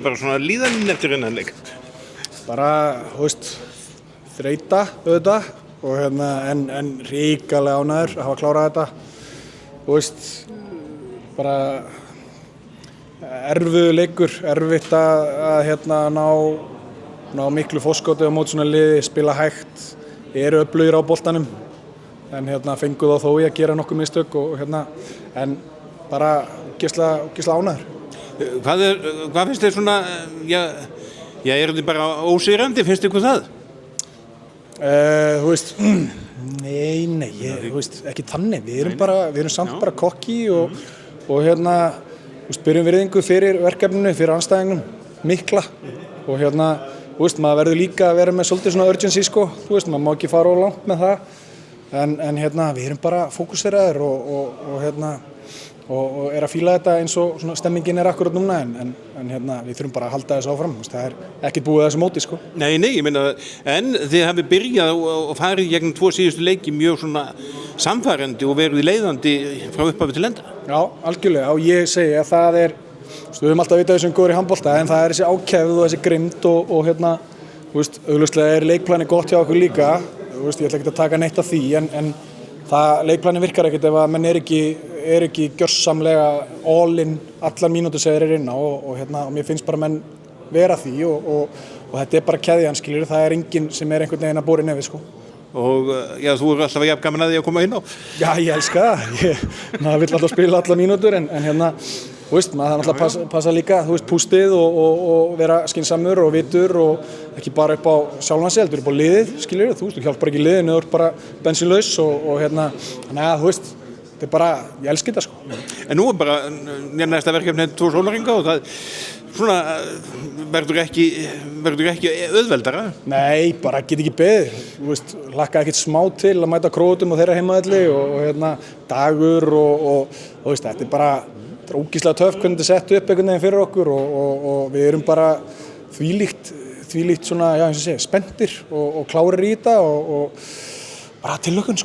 Bara svona líðanin eftir hennan leik? Bara, þreyta auðvitað og en ríkalega ánægður að hafa klárað þetta. Bara erfiður leikur, erfitt að ná miklu fórskoti á móti svona liði, spila hægt, eru öflugir á boltanum en fengu þá þó í að gera nokkuð mistök en bara ógeðslega ánægður. Hvað finnst þér svona, eru þið bara ósigrandi, finnst ykkur það? Nei, ekki þannig, við erum samt bara kokki og byrjum virðingu fyrir verkefninu, fyrir andstæðingnum, mikla og maður verður líka að vera með svolítið svona urgency maður má ekki fara of langt með það en við erum bara fókuseraðir og að fíla þetta eins og stemmingin akkurat núna en við þurfum bara að halda þessu áfram, það ekkert búið þessu móti Nei, ég meina, en þið hafið byrjað og farið gegn 2 síðustu leiki mjög svona samfærandi og verið leiðandi frá upphafi til enda. Já, algjörlega og ég segi að það við höfum alltaf vitað þessum góður í handbolta en það þessi ákefð og þessi grimmd og augljóslega leikplani gott hjá okkur líka, ég ætla ekki að taka neitt af því en það leikplani virkar ekkert ef að menn er ekki gjörsamlega all-in allar mínútur sem þeir inn á og mér finnst bara menn vera því og þetta bara keðjan, það enginn sem einhvern veginn að bora í nefið Og þú eru alltaf jafn gaman að því að koma inn á? Já, ég elska það, maður vill alltaf spila allar mínútur en maður þarf alltaf að passa líka, pústið og vera skynsamur og vitur og ekki bara upp á sjálfan sig, heldur upp á liðið, þú hjálpar ekki liðinu, þú ert bara bensínlaus og þannig að þetta bara, ég elski þetta En nú bara næsta verkefni 2 sólarhringa og það verður ekki auðveldara? Nei, bara get ekki beðið, hlakka ekkert smá til að mæta Króatum og þeirra heimavelli og Dagur og þetta bara ógeðslega töff hvernig þetta sett upp einhvern veginn fyrir okkur og við erum bara þvílíkt svona, spenntir og klárir í þetta og bara til lukkan